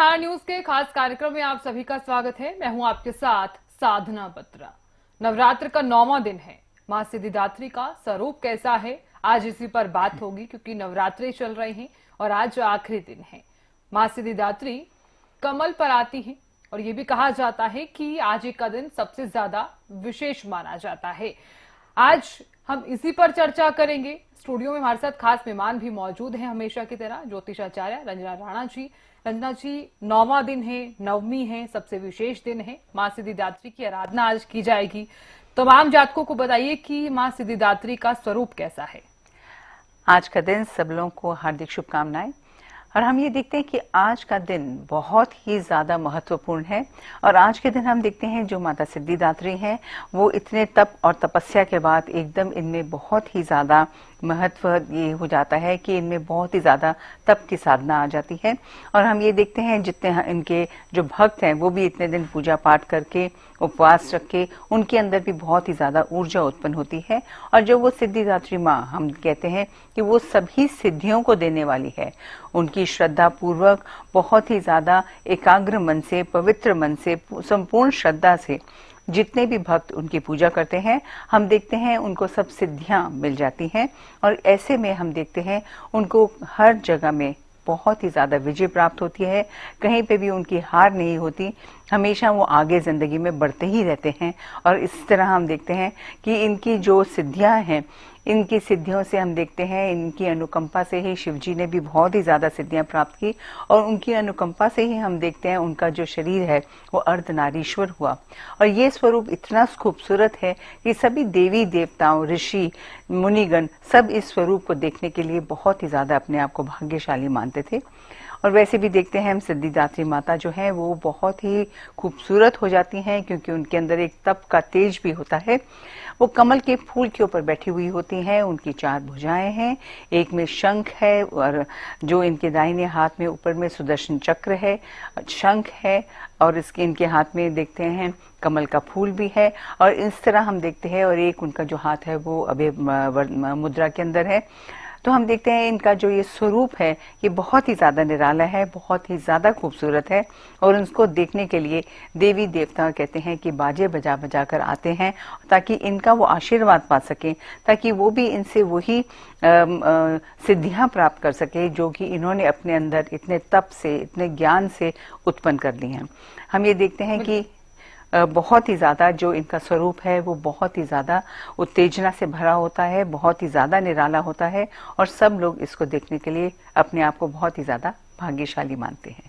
Star news के खास कार्यक्रम में आप सभी का स्वागत है। मैं हूं आपके साथ साधना बत्रा। नवरात्र का 9वां दिन है। मां सिद्धिदात्री का स्वरूप कैसा है, आज इसी पर बात होगी, क्योंकि नवरात्रे चल रहे हैं और आज आखिरी दिन है। मां सिद्धिदात्री कमल पर आती हैं और ये भी कहा जाता है कि आज का दिन सबसे ज्यादा विशेष माना जाता है। आज हम इसी पर चर्चा करेंगे। स्टूडियो में हमारे साथ खास मेहमान भी मौजूद हैं, हमेशा की तरह ज्योतिषाचार्य रंजना राणा जी। रंजना जी, 9वां दिन है, नवमी है, सबसे विशेष दिन है। मां सिद्धिदात्री की आराधना आज की जाएगी। तमाम जातकों को बताइए कि मां सिद्धिदात्री का स्वरूप कैसा है। आज का दिन सब लोगों को हार्दिक शुभकामनाएं। और हम ये देखते हैं कि आज का दिन बहुत ही ज़्यादा महत्वपूर्ण है। और आज के दिन हम देखते हैं जो माता सिद्धिदात्री हैं वो इतने तप और तपस्या के बाद एकदम इनमें बहुत ही ज़्यादा महत्व ये हो जाता है कि इनमें बहुत ही ज़्यादा तप की साधना आ जाती है। और हम ये देखते हैं जितने इनके जो भक्त हैं वो भी इतने दिन पूजा पाठ करके उपवास रख के उनके अंदर भी बहुत ही ज़्यादा ऊर्जा उत्पन्न होती है। और जो वो सिद्धिदात्री माँ हम कहते हैं कि वो सभी सिद्धियों को देने वाली है। उनकी श्रद्धा पूर्वक बहुत ही ज़्यादा एकाग्र मन से, पवित्र मन से, संपूर्ण श्रद्धा से जितने भी भक्त उनकी पूजा करते हैं हम देखते हैं उनको सब सिद्धियां मिल जाती हैं। और ऐसे में हम देखते हैं उनको हर जगह में बहुत ही ज़्यादा विजय प्राप्त होती है। कहीं पे भी उनकी हार नहीं होती, हमेशा वो आगे ज़िंदगी में बढ़ते ही रहते हैं। और इस तरह हम देखते हैं कि इनकी जो सिद्धियां हैं, इनकी सिद्धियों से हम देखते हैं इनकी अनुकंपा से ही शिव जी ने भी बहुत ही ज़्यादा सिद्धियां प्राप्त की। और उनकी अनुकंपा से ही हम देखते हैं उनका जो शरीर है वो अर्धनारीश्वर हुआ। और ये स्वरूप इतना खूबसूरत है कि सभी देवी देवताओं, ऋषि मुनिगण सब इस स्वरूप को देखने के लिए बहुत ही ज़्यादा अपने आप को भाग्यशाली मानते थे। और वैसे भी देखते हैं हम सिद्धिदात्री माता जो है वो बहुत ही खूबसूरत हो जाती हैं, क्योंकि उनके अंदर एक तप का तेज भी होता है। वो कमल के फूल के ऊपर बैठी हुई होती हैं। उनकी 4 भुजाएं हैं, एक में शंख है और जो इनके दाहिने हाथ में ऊपर में सुदर्शन चक्र है, शंख है और इसके इनके हाथ में देखते हैं कमल का फूल भी है। और इस तरह हम देखते हैं और एक उनका जो हाथ है वो अभय मुद्रा के अंदर है। तो हम देखते हैं इनका जो ये स्वरूप है ये बहुत ही ज़्यादा निराला है, बहुत ही ज़्यादा खूबसूरत है। और उसको देखने के लिए देवी देवता कहते हैं कि बाजे बजा बजा कर आते हैं ताकि इनका वो आशीर्वाद पा सकें, ताकि वो भी इनसे वही सिद्धियां प्राप्त कर सके जो कि इन्होंने अपने अंदर इतने तप से, इतने ज्ञान से उत्पन्न कर ली हैं। हम ये देखते हैं कि बहुत ही ज़्यादा जो इनका स्वरूप है वो बहुत ही ज़्यादा उत्तेजना से भरा होता है, बहुत ही ज़्यादा निराला होता है। और सब लोग इसको देखने के लिए अपने आप को बहुत ही ज़्यादा भाग्यशाली मानते हैं।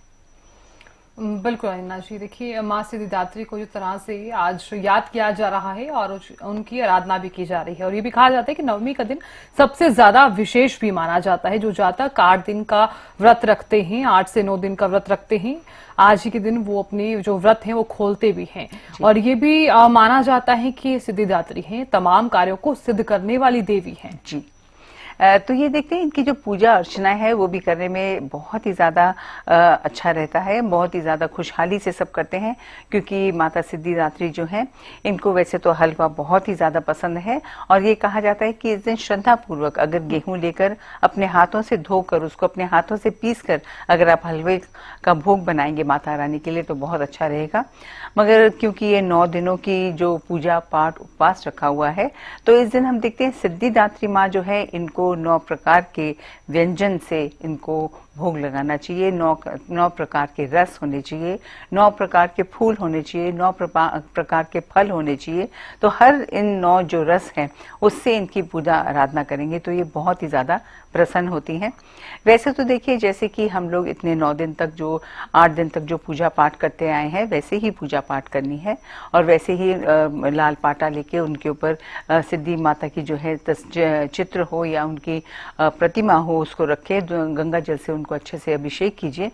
बिल्कुल रंजना जी, देखिए मां सिद्धिदात्री को जिस तरह से आज याद किया जा रहा है और उनकी आराधना भी की जा रही है। और ये भी कहा जाता है कि नवमी का दिन सबसे ज्यादा विशेष भी माना जाता है। जो जातक 8 दिन का व्रत रखते हैं, 8 से 9 दिन का व्रत रखते हैं, आज ही के दिन वो अपने जो व्रत हैं वो खोलते भी हैं। और ये भी माना जाता है कि सिद्धिदात्री हैं, तमाम कार्यों को सिद्ध करने वाली देवी हैं। जी, तो ये देखते हैं इनकी जो पूजा अर्चना है वो भी करने में बहुत ही ज़्यादा अच्छा रहता है, बहुत ही ज़्यादा खुशहाली से सब करते हैं। क्योंकि माता सिद्धिदात्री जो हैं इनको वैसे तो हलवा बहुत ही ज़्यादा पसंद है। और ये कहा जाता है कि इस दिन श्रद्धापूर्वक अगर गेहूं लेकर अपने हाथों से धोकर उसको अपने हाथों से पीस कर अगर आप हलवे का भोग बनाएंगे माता रानी के लिए तो बहुत अच्छा रहेगा। मगर क्योंकि ये 9 दिनों की जो पूजा पाठ उपवास रखा हुआ है तो इस दिन हम देखते हैं सिद्धिदात्री माँ जो है इनको 9 प्रकार के व्यंजन से इनको भोग लगाना चाहिए। 9 प्रकार के रस होने चाहिए, 9 प्रकार के फूल होने चाहिए, 9 प्रकार के फल होने चाहिए। तो हर इन 9 जो रस हैं उससे इनकी पूजा आराधना करेंगे तो ये बहुत ही ज़्यादा प्रसन्न होती हैं। वैसे तो देखिए जैसे कि हम लोग इतने 9 दिन तक जो 8 दिन तक जो पूजा पाठ करते आए हैं वैसे ही पूजा पाठ करनी है। और वैसे ही लाल पाटा लेके उनके ऊपर सिद्धि माता की जो है चित्र हो या उनकी प्रतिमा हो उसको रखे, गंगा जल से उनको अच्छे से अभिषेक कीजिए।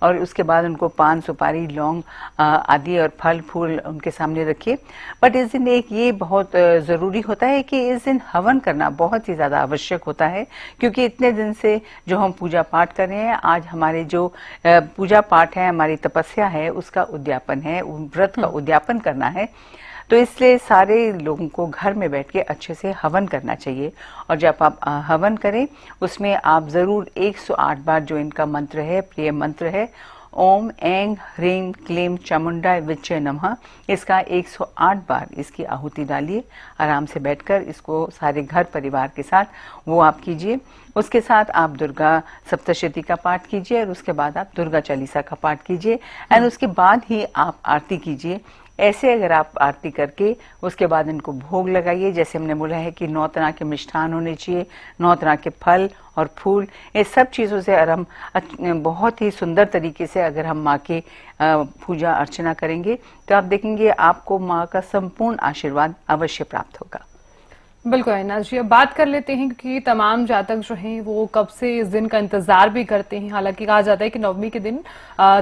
और उसके बाद उनको पान, सुपारी, लौंग आदि और फल फूल उनके सामने रखिए। बट इस दिन एक ये बहुत ज़रूरी होता है कि इस दिन हवन करना बहुत ही ज़्यादा आवश्यक होता है। क्योंकि इतने दिन से जो हम पूजा पाठ कर रहे हैं, आज हमारे जो पूजा पाठ है, हमारी तपस्या है, उसका उद्यापन है, व्रत का उद्यापन करना है। तो इसलिए सारे लोगों को घर में बैठ के अच्छे से हवन करना चाहिए। और जब आप हवन करें उसमें आप ज़रूर 108 बार जो इनका मंत्र है, प्रिय मंत्र है, ओम ऐं ह्रीं क्लीं चामुंडा विच्चे नमः, इसका 108 बार इसकी आहुति डालिए। आराम से बैठकर इसको सारे घर परिवार के साथ वो आप कीजिए। उसके साथ आप दुर्गा सप्तशती का पाठ कीजिए और उसके बाद आप दुर्गा चालीसा का पाठ कीजिए एंड उसके बाद ही आप आरती कीजिए। ऐसे अगर आप आरती करके उसके बाद इनको भोग लगाइए, जैसे हमने बोला है कि 9 तरह के मिष्ठान होने चाहिए, 9 तरह के फल और फूल, ये सब चीज़ों से अगर हम बहुत ही सुंदर तरीके से अगर हम माँ की पूजा अर्चना करेंगे तो आप देखेंगे आपको माँ का संपूर्ण आशीर्वाद अवश्य प्राप्त होगा। बिल्कुल अविनाश जी, अब बात कर लेते हैं क्योंकि तमाम जातक जो हैं वो कब से इस दिन का इंतजार भी करते हैं। हालांकि कहा जाता है कि नवमी के दिन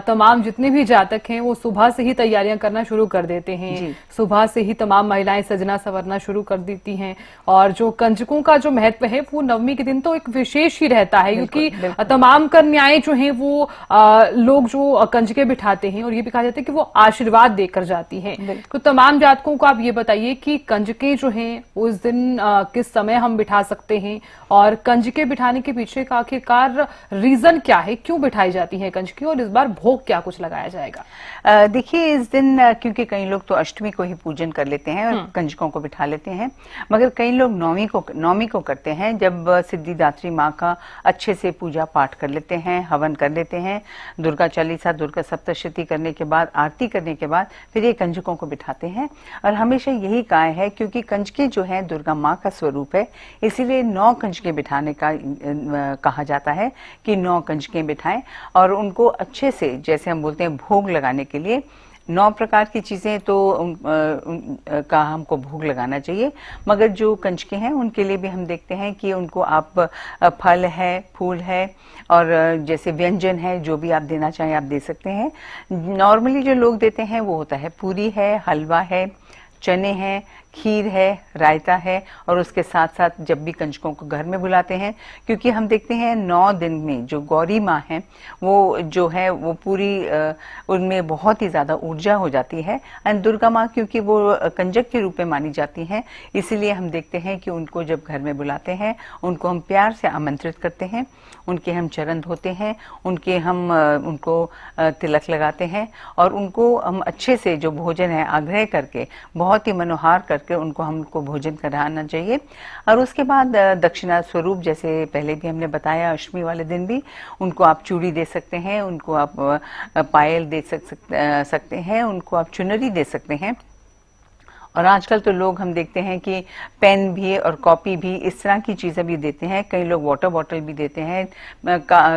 तमाम जितने भी जातक हैं वो सुबह से ही तैयारियां करना शुरू कर देते हैं। सुबह से ही तमाम महिलाएं सजना संवरना शुरू कर देती हैं और जो कंजकों का जो महत्व है वो नवमी के दिन तो एक विशेष ही रहता है, क्योंकि तमाम कन्याएं जो हैं वो लोग जो कंजके बिठाते हैं और ये भी कहा जाता है कि वो आशीर्वाद देकर जाती हैं। तो तमाम जातकों को आप ये बताइए कि कंजके जो हैं उस दिन किस समय हम बिठा सकते हैं और कंजके बिठाने के पीछे का आखिरकार रीजन क्या है, क्यों बिठाई जाती है कंजके और इस बार भोग क्या कुछ लगाया जाएगा? देखिए, इस दिन क्योंकि कई लोग तो अष्टमी को ही पूजन कर लेते हैं और कंजकों को बिठा लेते हैं, मगर कई लोग नौमी को करते हैं, जब सिद्धिदात्री माँ का अच्छे से पूजा पाठ कर लेते हैं, हवन कर लेते हैं, दुर्गा चालीसा दुर्गा सप्तशती करने के बाद, आरती करने के बाद फिर ये कंजकों को बिठाते हैं। और हमेशा यही कहा है क्योंकि कंजके जो है दुर्गा माँ का स्वरूप है, इसीलिए 9 कंजके बिठाने का कहा जाता है कि 9 कंजके बिठाएं और उनको अच्छे से, जैसे हम बोलते हैं भोग लगाने के लिए 9 प्रकार की चीजें तो का हमको भोग लगाना चाहिए, मगर जो कंजके हैं उनके लिए भी हम देखते हैं कि उनको आप फल है, फूल है और जैसे व्यंजन है, जो भी आप देना चाहें आप दे सकते हैं। नॉर्मली जो लोग देते हैं वो होता है पूरी है, हलवा है, चने हैं, खीर है, रायता है और उसके साथ साथ जब भी कंजकों को घर में बुलाते हैं, क्योंकि हम देखते हैं 9 दिन में जो गौरी माँ है वो जो है वो पूरी उनमें बहुत ही ज्यादा ऊर्जा हो जाती है एंड दुर्गा माँ क्योंकि वो कंजक के रूप में मानी जाती हैं, इसीलिए हम देखते हैं कि उनको जब घर में बुलाते हैं उनको हम प्यार से आमंत्रित करते हैं, उनके हम चरण धोते हैं, उनको तिलक लगाते हैं और उनको हम अच्छे से जो भोजन है आग्रह करके बहुत ही मनोहार करके हमको भोजन कराना चाहिए। और उसके बाद दक्षिणा स्वरूप, जैसे पहले भी हमने बताया, अष्टमी वाले दिन भी उनको आप चूड़ी दे सकते हैं, उनको आप पायल दे सकते हैं, उनको आप चुनरी दे सकते हैं। और आजकल तो लोग हम देखते हैं कि पेन भी और कॉपी भी इस तरह की चीजें भी देते हैं, कई लोग वाटर बॉटल भी देते हैं,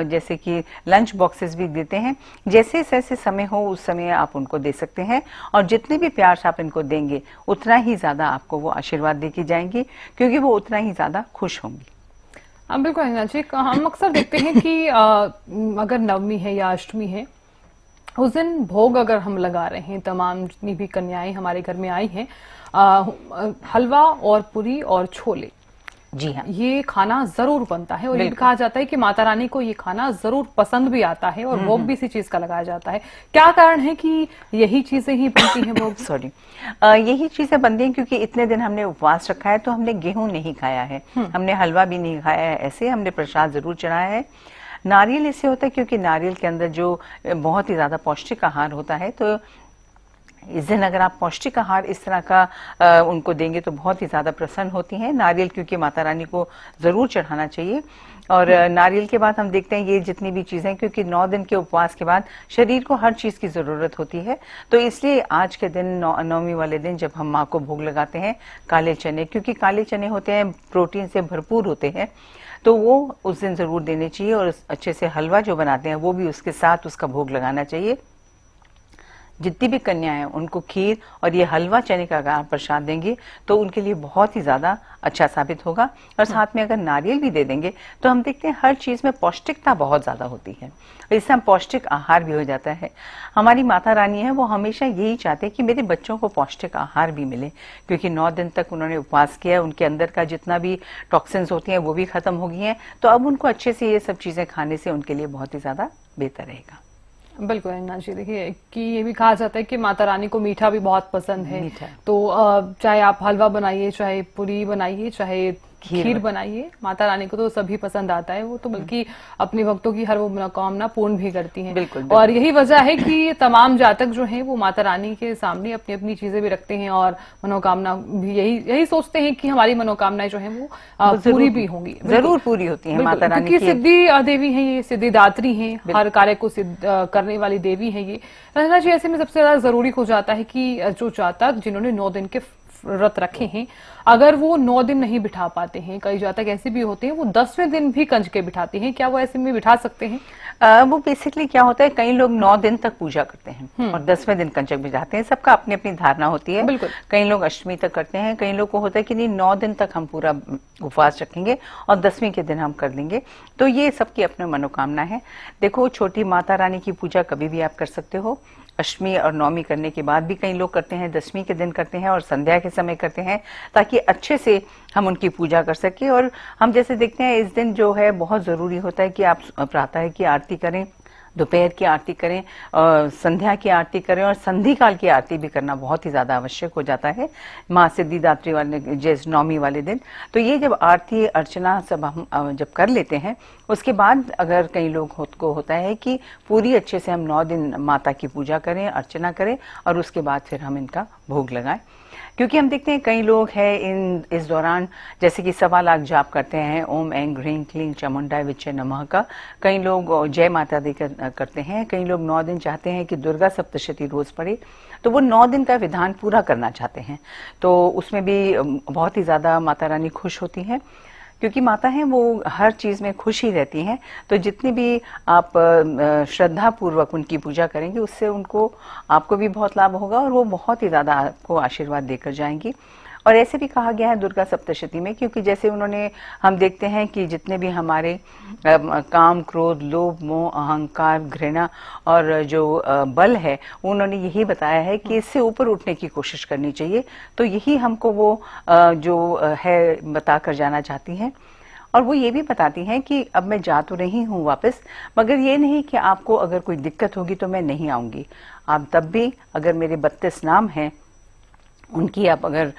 जैसे कि लंच बॉक्सेस भी देते हैं। जैसे जैसे समय हो उस समय आप उनको दे सकते हैं और जितने भी प्यार से आप इनको देंगे उतना ही ज्यादा आपको वो आशीर्वाद देके जाएंगी, क्योंकि वो उतना ही ज्यादा खुश होंगी। बिल्कुल अविनाश जी, हम अक्सर देखते हैं कि अगर नवमी है या अष्टमी है उस दिन भोग अगर हम लगा रहे हैं, तमाम जितनी भी कन्याएं हमारे घर में आई हैं, हलवा और पूरी और छोले, जी हाँ, ये खाना जरूर बनता है और ये भी कहा जाता है कि माता रानी को ये खाना जरूर पसंद भी आता है और भोग भी इसी चीज का लगाया जाता है। क्या कारण है कि यही चीजें ही बनती हैं भोग? सॉरी, यही चीजें बनती हैं क्योंकि इतने दिन हमने उपवास रखा है, तो हमने गेहूं नहीं खाया है, हमने हलवा भी नहीं खाया है, ऐसे हमने प्रसाद जरूर चढ़ाया है। नारियल इससे होता है क्योंकि नारियल के अंदर जो बहुत ही ज्यादा पौष्टिक आहार होता है, तो इस दिन अगर आप पौष्टिक आहार इस तरह का उनको देंगे तो बहुत ही ज्यादा प्रसन्न होती हैं। नारियल क्योंकि माता रानी को जरूर चढ़ाना चाहिए। और नारियल के बाद हम देखते हैं ये जितनी भी चीजें, क्योंकि 9 दिन के उपवास के बाद शरीर को हर चीज की जरूरत होती है, तो इसलिए आज के दिन नौमी वाले दिन जब हम माँ को भोग लगाते हैं, काले चने, क्योंकि काले चने होते हैं प्रोटीन से भरपूर होते हैं, तो वो उस दिन जरूर देने चाहिए। और अच्छे से हलवा जो बनाते हैं वो भी उसके साथ उसका भोग लगाना चाहिए। जितनी भी कन्याएं हैं उनको खीर और ये हलवा चने का अगर प्रसाद देंगे तो उनके लिए बहुत ही ज्यादा अच्छा साबित होगा। और साथ में अगर नारियल भी दे देंगे तो हम देखते हैं हर चीज में पौष्टिकता बहुत ज्यादा होती है, इससे हम पौष्टिक आहार भी हो जाता है। हमारी माता रानी है वो हमेशा यही चाहते हैं कि मेरे बच्चों को पौष्टिक आहार भी मिले, क्योंकि 9 दिन तक उन्होंने उपवास किया, उनके अंदर का जितना भी टॉक्सिन्स होती हैं वो भी खत्म हो गई हैं, तो अब उनको अच्छे से ये सब चीजें खाने से उनके लिए बहुत ही ज्यादा बेहतर रहेगा। बिल्कुल अविनाश जी, देखिए कि ये भी कहा जाता है कि माता रानी को मीठा भी बहुत पसंद है, तो चाहे आप हलवा बनाइए, चाहे पूरी बनाइए, चाहे खीर बनाइए। माता रानी को तो सभी पसंद आता है, वो तो बल्कि अपने भक्तों की हर वो मनोकामना पूर्ण भी करती हैं। बिल्कुल। और यही वजह है कि तमाम जातक जो हैं वो माता रानी के सामने अपनी अपनी चीजें भी रखते हैं और मनोकामना भी यही सोचते हैं कि हमारी मनोकामनाएं जो हैं वो पूरी भी होंगी, जरूर पूरी होती है माता रानी की। सिद्धि देवी है, ये सिद्धिदात्री हैं, हर कार्य को सिद्ध करने वाली देवी है ये। रंजना जी, ऐसे में सबसे ज्यादा जरूरी हो जाता है कि जो जातक जिन्होंने 9 दिन के व्रत रखे हैं, अगर वो 9 दिन नहीं बिठा पाते हैं, कई जातक ऐसे भी होते हैं वो 10वें दिन भी कंजके बिठाते हैं, क्या वो ऐसे में बिठा सकते हैं? वो बेसिकली क्या होता है, कई लोग 9 दिन तक पूजा करते हैं और 10वें दिन कंजक बिठाते हैं। सबका अपनी अपनी धारणा होती है। बिल्कुल। कई लोग अष्टमी तक करते हैं, कई लोग को होता है कि नहीं 9 दिन तक हम पूरा उपवास रखेंगे और 10वीं के दिन हम कर लेंगे। तो ये सबकी अपनी मनोकामना है। देखो, छोटी माता रानी की पूजा कभी भी आप कर सकते हो। अष्टमी और नवमी करने के बाद भी कई लोग करते हैं, 10वीं के दिन करते हैं और संध्या के समय करते हैं, ताकि अच्छे से हम उनकी पूजा कर सके। और हम जैसे देखते हैं इस दिन जो है बहुत जरूरी होता है कि आप प्रातः की आरती करें, दोपहर की आरती करें, संध्या की आरती करें और संधि काल की आरती भी करना बहुत ही ज्यादा आवश्यक हो जाता है माँ सिद्धिदात्री वाले जैसे नवमी वाले दिन। तो ये जब आरती अर्चना सब हम जब कर लेते हैं, उसके बाद अगर कई लोग को होता है कि पूरी अच्छे से हम 9 दिन माता की पूजा करें, अर्चना करें और उसके बाद फिर हम इनका भोग लगाएं। क्योंकि हम देखते हैं कई लोग हैं इस दौरान जैसे कि 1.25 लाख जाप करते हैं ओम ऐं ह्रीं क्लीं चामुंडाय विच्चे नमः का। कई लोग जय माता दी करते हैं। कई लोग 9 दिन चाहते हैं कि दुर्गा सप्तशती रोज पढ़े, तो वो 9 दिन का विधान पूरा करना चाहते हैं। तो उसमें भी बहुत ही ज्यादा माता रानी खुश होती हैं, क्योंकि माता है वो हर चीज में खुश ही रहती हैं। तो जितनी भी आप श्रद्धा पूर्वक उनकी पूजा करेंगे, उससे उनको आपको भी बहुत लाभ होगा और वो बहुत ही ज्यादा आपको आशीर्वाद देकर जाएंगी। और ऐसे भी कहा गया है दुर्गा सप्तशती में, क्योंकि जैसे उन्होंने हम देखते हैं कि जितने भी हमारे काम, क्रोध, लोभ, मोह, अहंकार, घृणा और जो बल है, उन्होंने यही बताया है कि इससे ऊपर उठने की कोशिश करनी चाहिए। तो यही हमको वो जो है बताकर जाना चाहती हैं। और वो ये भी बताती हैं कि अब मैं जा तो रही हूँ वापस, मगर ये नहीं कि आपको अगर कोई दिक्कत होगी तो मैं नहीं आऊंगी। आप तब भी अगर मेरे 32 नाम हैं उनकी आप अगर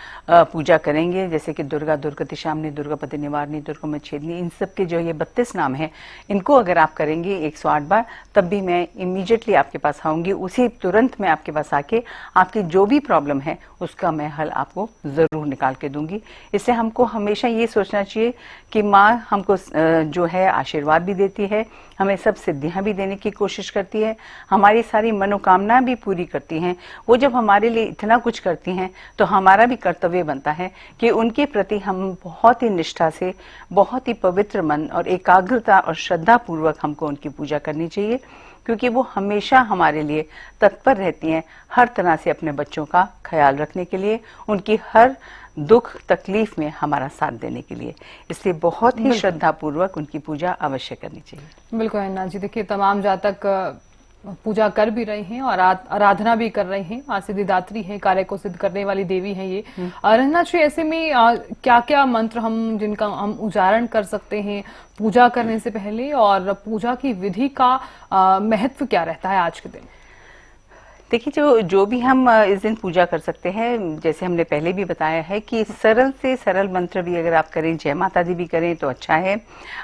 पूजा करेंगे, जैसे कि दुर्गा, दुर्गति शामनी, दुर्गापति निवारणी, दुर्गम छेदनी, इन सब के जो ये 32 नाम हैं, इनको अगर आप करेंगे 108 बार, तब भी मैं इमीडिएटली आपके पास आऊंगी। उसी तुरंत मैं आपके पास आके आपकी जो भी प्रॉब्लम है उसका मैं हल आपको जरूर निकाल के दूंगी। इससे हमको हमेशा ये सोचना चाहिए कि माँ हमको जो है आशीर्वाद भी देती है, हमें सब सिद्धियां भी देने की कोशिश करती है, हमारी सारी मनोकामना भी पूरी करती हैं। वो जब हमारे लिए इतना कुछ करती हैं तो हमारा भी कर्तव्य बनता है कि उनके प्रति हम बहुत ही निष्ठा से, बहुत ही पवित्र मन और एकाग्रता और श्रद्धा पूर्वक हमको उनकी पूजा करनी चाहिए, क्योंकि वो हमेशा हमारे लिए तत्पर रहती हैं, हर तरह से अपने बच्चों का ख्याल रखने के लिए, उनकी हर दुख तकलीफ में हमारा साथ देने के लिए। इसलिए बहुत ही श्रद्धा पूर्वक उनकी पूजा अवश्य करनी चाहिए। बिल्कुल अन्ना जी, देखिए तमाम जातक पूजा कर भी रहे हैं और आराधना भी कर रहे हैं। माँ सिद्धिदात्री है, कार्य को सिद्ध करने वाली देवी है ये। रंजना जी, ऐसे में क्या क्या मंत्र जिनका हम उच्चारण कर सकते हैं पूजा करने से पहले, और पूजा की विधि का महत्व क्या रहता है आज के दिन? देखिए, जो भी हम इस दिन पूजा कर सकते हैं, जैसे हमने पहले भी बताया है कि सरल से सरल मंत्र भी अगर आप करें, जय माता दी भी करें तो अच्छा है।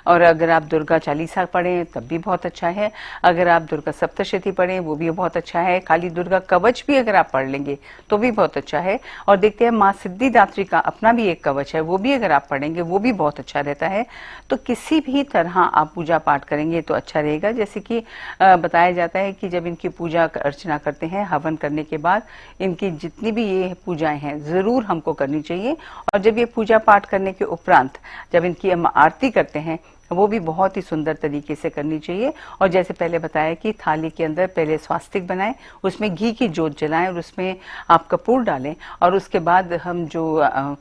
और अगर आप दुर्गा चालीसा पढ़ें तब भी बहुत अच्छा है। अगर आप दुर्गा सप्तशती पढ़ें वो भी बहुत अच्छा है। काली दुर्गा कवच भी अगर आप पढ़ लेंगे तो भी बहुत अच्छा है। और देखते हैं माँ सिद्धिदात्री का अपना भी एक कवच है, वो भी अगर आप पढ़ेंगे वो भी बहुत अच्छा रहता है। तो किसी भी तरह आप पूजा पाठ करेंगे तो अच्छा रहेगा। जैसे कि बताया जाता है कि जब इनकी पूजा अर्चना करते हैं, हवन करने के बाद इनकी जितनी भी ये पूजाएं हैं जरूर हमको करनी चाहिए। और जब ये पूजा पाठ करने के उपरांत जब इनकी हम आरती करते हैं वो भी बहुत ही सुंदर तरीके से करनी चाहिए। और जैसे पहले बताया कि थाली के अंदर पहले स्वास्तिक बनाएं, उसमें घी की जोत जलाएं और उसमें आप कपूर डालें, और उसके बाद हम जो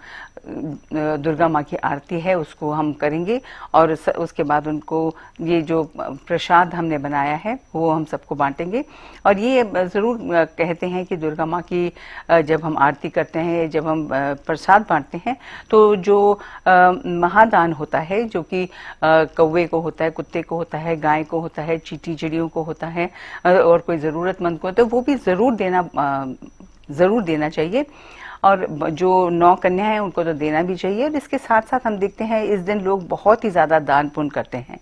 दुर्गा माँ की आरती है उसको हम करेंगे। और उसके बाद उनको ये जो प्रसाद हमने बनाया है वो हम सबको बांटेंगे। और ये जरूर कहते हैं कि दुर्गा माँ की जब हम आरती करते हैं, जब हम प्रसाद बांटते हैं, तो जो महादान होता है, जो कि कौवे को होता है, कुत्ते को होता है, गाय को होता है, चींटी चिड़ियों को होता है, और कोई जरूरतमंद को होता है, वो भी जरूर देना चाहिए। और जो 9 कन्या है उनको तो देना भी चाहिए। और इसके साथ साथ हम देखते हैं इस दिन लोग बहुत ही ज्यादा दान पुण्य करते हैं।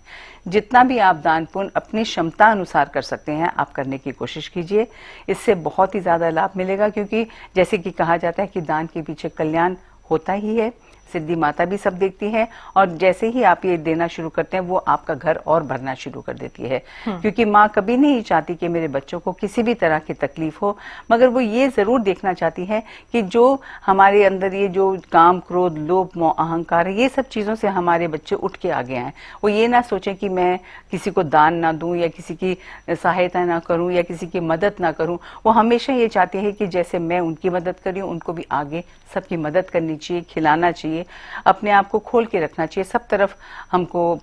जितना भी आप दान पुण्य अपनी क्षमता अनुसार कर सकते हैं आप करने की कोशिश कीजिए, इससे बहुत ही ज्यादा लाभ मिलेगा। क्योंकि जैसे कि कहा जाता है कि दान के पीछे कल्याण होता ही है, सिद्धि माता भी सब देखती है। और जैसे ही आप ये देना शुरू करते हैं वो आपका घर और भरना शुरू कर देती है। क्योंकि माँ कभी नहीं चाहती कि मेरे बच्चों को किसी भी तरह की तकलीफ हो, मगर वो ये जरूर देखना चाहती है कि जो हमारे अंदर ये जो काम, क्रोध, लोभ, मोह, अहंकार है, ये सब चीजों से हमारे बच्चे उठ के आगे आए। वो ये ना सोचें कि मैं किसी को दान ना दूं या किसी की सहायता ना करूं या किसी की मदद ना करूं। वो हमेशा ये चाहती है कि जैसे मैं उनकी मदद करी हूं उनको भी आगे सबकी मदद करनी चाहिए, खिलाना चाहिए, अपने आप को खोल के रखना चाहिए। सब तरफ हमको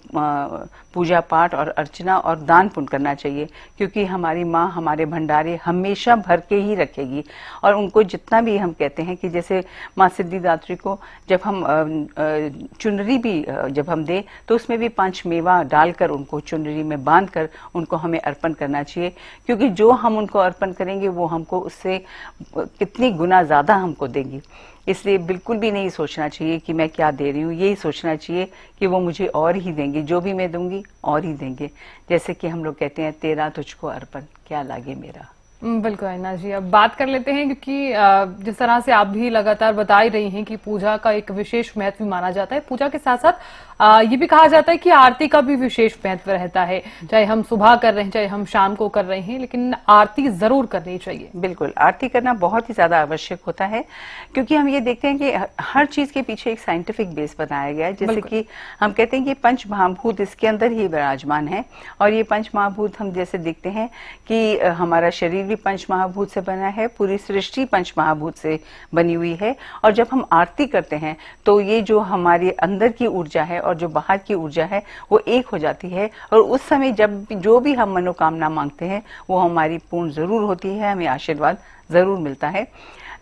पूजा पाठ और अर्चना और दान पुण्य करना चाहिए। क्योंकि हमारी माँ हमारे भंडारे हमेशा भर के ही रखेगी। और उनको जितना भी हम कहते हैं कि जैसे माँ सिद्धिदात्री को जब हम चुनरी भी जब हम दे तो उसमें भी 5 मेवा डालकर उनको चुनरी में बांध कर उनको हमें अर्पण करना चाहिए। क्योंकि जो हम उनको अर्पण करेंगे वो हमको उससे कितनी गुना ज्यादा हमको देंगी। इसलिए बिल्कुल भी नहीं सोचना चाहिए कि मैं क्या दे रही हूँ, यही सोचना चाहिए कि वो मुझे और ही देंगे, जो भी मैं दूंगी और ही देंगे। जैसे कि हम लोग कहते हैं तेरा तुझको अर्पण क्या लागे मेरा। बिल्कुल अन्ना जी, अब बात कर लेते हैं क्योंकि जिस तरह से आप भी लगातार बता ही रही हैं कि पूजा का एक विशेष महत्व भी माना जाता है। पूजा के साथ साथ ये भी कहा जाता है कि आरती का भी विशेष महत्व रहता है। चाहे हम सुबह कर रहे हैं चाहे हम शाम को कर रहे हैं, लेकिन आरती जरूर करनी चाहिए। बिल्कुल, आरती करना बहुत ही ज्यादा आवश्यक होता है। क्योंकि हम ये देखते हैं कि हर चीज के पीछे एक साइंटिफिक बेस बनाया गया है। जैसे कि हम कहते हैं कि पंच महाभूत इसके अंदर ही विराजमान है। और ये पंच महाभूत हम जैसे देखते हैं कि हमारा शरीर भी पंच महाभूत से बना है, पूरी सृष्टि पंच महाभूत से बनी हुई है। और जब हम आरती करते हैं तो ये जो हमारे अंदर की ऊर्जा है और जो बाहर की ऊर्जा है वो एक हो जाती है। और उस समय जब जो भी हम मनोकामना मांगते हैं वो हमारी पूर्ण जरूर होती है, हमें आशीर्वाद जरूर मिलता है।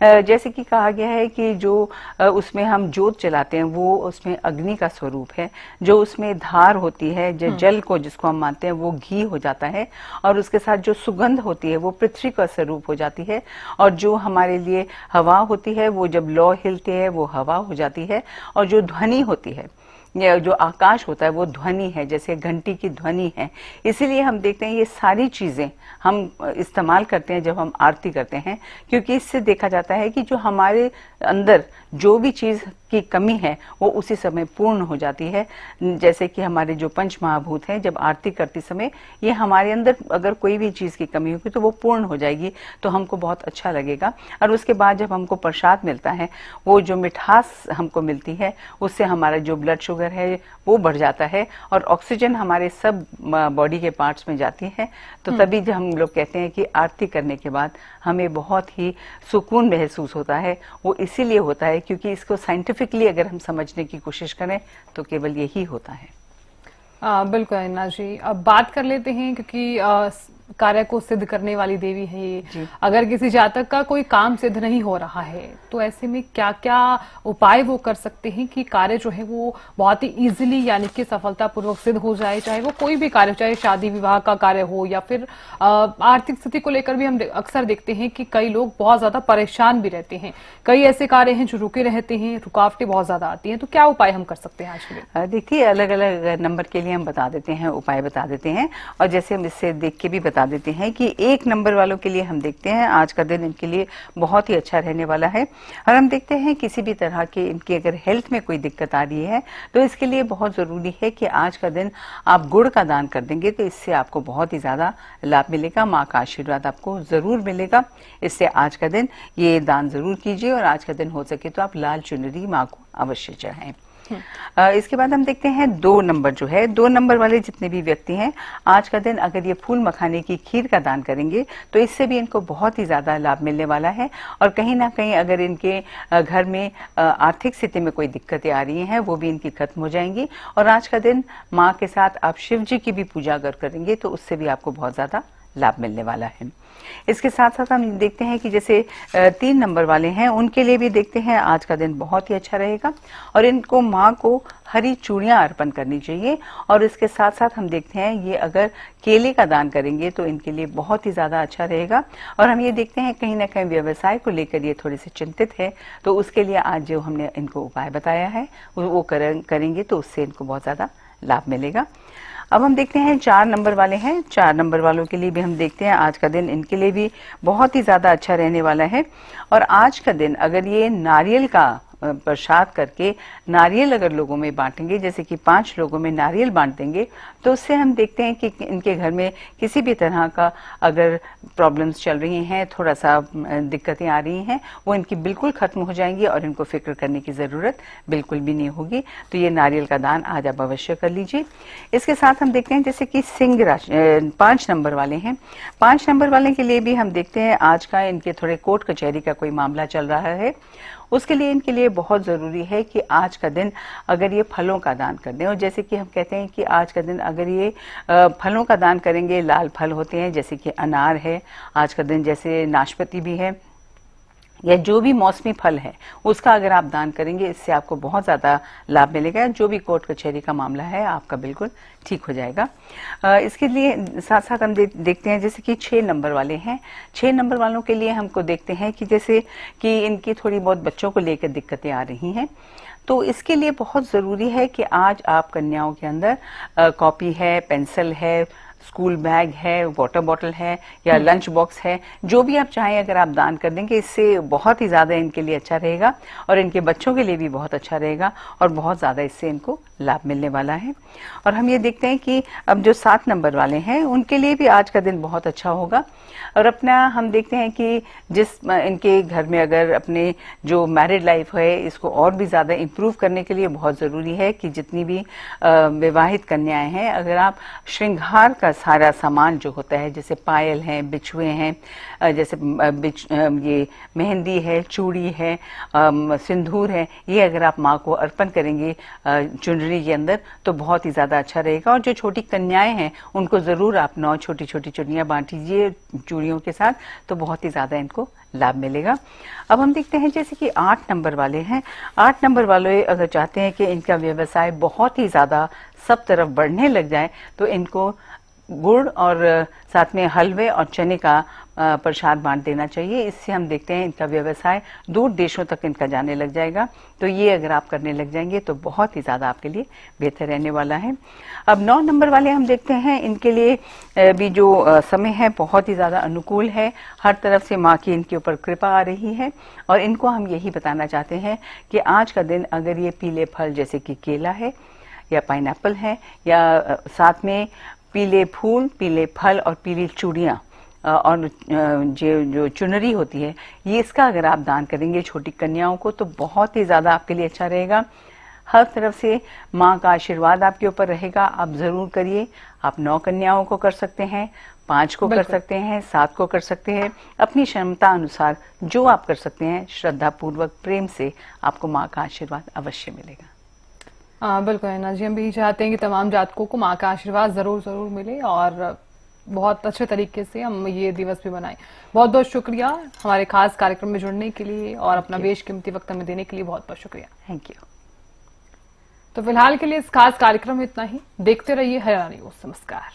जैसे कि कहा गया है कि जो उसमें हम जोत जलाते हैं वो उसमें अग्नि का स्वरूप है। जो उसमें धार होती है, जो जल को जिसको हम मानते हैं वो घी हो जाता है। और उसके साथ जो सुगंध होती है वो पृथ्वी का स्वरूप हो जाती है। और जो हमारे लिए हवा होती है वो जब लौ हिलती है वो हवा हो जाती है। और जो ध्वनि होती है, जो आकाश होता है वो ध्वनि है, जैसे घंटी की ध्वनि है। इसीलिए हम देखते हैं ये सारी चीजें हम इस्तेमाल करते हैं जब हम आरती करते हैं। क्योंकि इससे देखा जाता है कि जो हमारे अंदर जो भी चीज की कमी है वो उसी समय पूर्ण हो जाती है। जैसे कि हमारे जो पंच महाभूत हैं, जब आरती करते समय ये हमारे अंदर अगर कोई भी चीज की कमी होगी तो वो पूर्ण हो जाएगी, तो हमको बहुत अच्छा लगेगा। और उसके बाद जब हमको प्रसाद मिलता है, वो जो मिठास हमको मिलती है उससे हमारा जो ब्लड शुगर है वो बढ़ जाता है और ऑक्सीजन हमारे सब बॉडी के पार्ट्स में जाती है। तो तभी जब हम लोग कहते हैं कि आरती करने के बाद हमें बहुत ही सुकून महसूस होता है। वो इसीलिए होता है क्योंकि इसको साइंटिफिकली अगर हम समझने की कोशिश करें तो केवल यही होता है। बिल्कुल अन्ना जी, अब बात कर लेते हैं क्योंकि कार्य को सिद्ध करने वाली देवी है ये। अगर किसी जातक का कोई काम सिद्ध नहीं हो रहा है तो ऐसे में क्या क्या उपाय वो कर सकते हैं कि कार्य जो है वो बहुत ही इजीली यानी कि सफलतापूर्वक सिद्ध हो जाए। चाहे वो कोई भी कार्य, चाहे शादी विवाह का कार्य हो या फिर आर्थिक स्थिति को लेकर भी हम अक्सर देखते हैं कि कई लोग बहुत ज्यादा परेशान भी रहते हैं। कई ऐसे कार्य हैं जो रुके रहते हैं, रुकावटें बहुत ज्यादा आती हैं। तो क्या उपाय हम कर सकते हैं आज के लिए? देखिए, अलग अलग नंबर के लिए हम बता देते हैं, उपाय बता देते हैं। और जैसे हम इससे देख के भी बता देते हैं कि 1 नंबर वालों के लिए हम देखते हैं आज का दिन इनके लिए बहुत ही अच्छा रहने वाला है। और हम देखते हैं किसी भी तरह के इनकी अगर हेल्थ में कोई दिक्कत आ रही है तो इसके लिए बहुत जरूरी है कि आज का दिन आप गुड़ का दान कर देंगे तो इससे आपको बहुत ही ज्यादा लाभ मिलेगा, माँ का आशीर्वाद आपको जरूर मिलेगा। इससे आज का दिन ये दान जरूर कीजिए। और आज का दिन हो सके तो आप लाल चुनरी माँ को अवश्य चढ़ाएं। इसके बाद हम देखते हैं 2 नंबर जो है, 2 नंबर वाले जितने भी व्यक्ति हैं आज का दिन अगर ये फूल मखाने की खीर का दान करेंगे तो इससे भी इनको बहुत ही ज्यादा लाभ मिलने वाला है। और कहीं ना कहीं अगर इनके घर में आर्थिक स्थिति में कोई दिक्कतें आ रही हैं वो भी इनकी खत्म हो जाएंगी। और आज का दिन माँ के साथ आप शिव जी की भी पूजा अगर करेंगे तो उससे भी आपको बहुत ज्यादा लाभ मिलने वाला है। इसके साथ साथ हम देखते हैं कि जैसे 3 नंबर वाले हैं, उनके लिए भी देखते हैं आज का दिन बहुत ही अच्छा रहेगा और इनको माँ को हरी चूड़ियां अर्पण करनी चाहिए। और इसके साथ साथ हम देखते हैं ये अगर केले का दान करेंगे तो इनके लिए बहुत ही ज्यादा अच्छा रहेगा। और हम ये देखते हैं कहीं ना कहीं व्यवसाय को लेकर ये थोड़े से चिंतित है, तो उसके लिए आज जो हमने इनको उपाय बताया है वो करेंगे तो उससे इनको बहुत ज्यादा लाभ मिलेगा। अब हम देखते हैं 4 नंबर वाले हैं। 4 नंबर वालों के लिए भी हम देखते हैं आज का दिन इनके लिए भी बहुत ही ज्यादा अच्छा रहने वाला है। और आज का दिन अगर ये नारियल का प्रसाद करके नारियल अगर लोगों में बांटेंगे, जैसे कि 5 लोगों में नारियल बांट देंगे, तो उससे हम देखते हैं कि इनके घर में किसी भी तरह का अगर प्रॉब्लम्स चल रही हैं, थोड़ा सा दिक्कतें आ रही हैं, वो इनकी बिल्कुल खत्म हो जाएंगी और इनको फिक्र करने की जरूरत बिल्कुल भी नहीं होगी। तो ये नारियल का दान आज आप अवश्य कर लीजिए। इसके साथ हम देखते हैं जैसे कि सिंह राशि 5 नंबर वाले हैं। 5 नंबर वाले के लिए भी हम देखते हैं आज का इनके थोड़े कोर्ट कचहरी का कोई मामला चल रहा है, उसके लिए इनके लिए बहुत जरूरी है कि आज का दिन अगर ये फलों का दान कर दें। और जैसे कि हम कहते हैं कि आज का दिन अगर ये फलों का दान करेंगे, लाल फल होते हैं जैसे कि अनार है, आज का दिन जैसे नाशपाती भी है, या जो भी मौसमी फल है उसका अगर आप दान करेंगे, इससे आपको बहुत ज्यादा लाभ मिलेगा। जो भी कोर्ट कचहरी का मामला है आपका बिल्कुल ठीक हो जाएगा। इसके लिए साथ साथ हम देखते हैं जैसे कि 6 नंबर वाले हैं। 6 नंबर वालों के लिए हमको देखते हैं कि जैसे कि इनकी थोड़ी बहुत बच्चों को लेकर दिक्कतें आ रही हैं, तो इसके लिए बहुत जरूरी है कि आज आप कन्याओं के अंदर कॉपी है, पेंसिल है, स्कूल बैग है, वाटर बॉटल है या लंच बॉक्स है, जो भी आप चाहें अगर आप दान कर देंगे, इससे बहुत ही ज्यादा इनके लिए अच्छा रहेगा और इनके बच्चों के लिए भी बहुत अच्छा रहेगा और बहुत ज्यादा इससे इनको लाभ मिलने वाला है। और हम ये देखते हैं कि अब जो 7 नंबर वाले हैं उनके लिए भी आज का दिन बहुत अच्छा होगा। और अपना हम देखते हैं कि जिस इनके घर में अगर अपने जो मैरिड लाइफ है इसको और भी ज्यादा इम्प्रूव करने के लिए बहुत जरूरी है कि जितनी भी विवाहित कन्याएं हैं, अगर आप श्रृंगार का सारा सामान जो होता है जैसे पायल हैं, बिछुए हैं, जैसे ये मेहंदी है, चूड़ी है, सिंदूर है, ये अगर आप माँ को अर्पण करेंगे चुनरी के अंदर तो बहुत ही ज्यादा अच्छा रहेगा। और जो छोटी कन्याएं हैं उनको जरूर आप 9 छोटी छोटी चुड़ियां बांट दीजिए चूड़ियों के साथ, तो बहुत ही ज्यादा इनको लाभ मिलेगा। अब हम देखते हैं जैसे कि 8 नंबर वाले हैं। 8 नंबर वाले अगर चाहते हैं कि इनका व्यवसाय बहुत ही ज्यादा सब तरफ बढ़ने लग जाए, तो इनको गुड़ और साथ में हलवे और चने का प्रसाद बांट देना चाहिए। इससे हम देखते हैं इनका व्यवसाय दूर देशों तक इनका जाने लग जाएगा। तो ये अगर आप करने लग जाएंगे तो बहुत ही ज्यादा आपके लिए बेहतर रहने वाला है। अब 9 नंबर वाले हम देखते हैं, इनके लिए भी जो समय है बहुत ही ज्यादा अनुकूल है। हर तरफ से माँ की इनके ऊपर कृपा आ रही है और इनको हम यही बताना चाहते हैं कि आज का दिन अगर ये पीले फल जैसे कि केला है या पाइनएप्पल है या साथ में पीले फूल, पीले फल और पीली चूड़ियां और जो चुनरी होती है, ये इसका अगर आप दान करेंगे छोटी कन्याओं को तो बहुत ही ज्यादा आपके लिए अच्छा रहेगा। हर तरफ से माँ का आशीर्वाद आपके ऊपर रहेगा। आप जरूर करिए। आप 9 कन्याओं को कर सकते हैं, 5 को कर सकते हैं, 7 को कर सकते हैं, अपनी क्षमता अनुसार जो आप कर सकते हैं, श्रद्धा पूर्वक प्रेम से आपको माँ का आशीर्वाद अवश्य मिलेगा। बिल्कुल है ना जी, हम भी चाहते हैं कि तमाम जातकों को माँ का आशीर्वाद जरूर जरूर मिले और बहुत अच्छे तरीके से हम ये दिवस भी मनाएं। बहुत बहुत शुक्रिया हमारे खास कार्यक्रम में जुड़ने के लिए और अपना बेशकीमती वक्त हमें देने के लिए बहुत बहुत शुक्रिया। Thank you. तो फिलहाल के लिए इस खास कार्यक्रम में इतना ही। देखते रहिए हरियाणा न्यूज़। नमस्कार।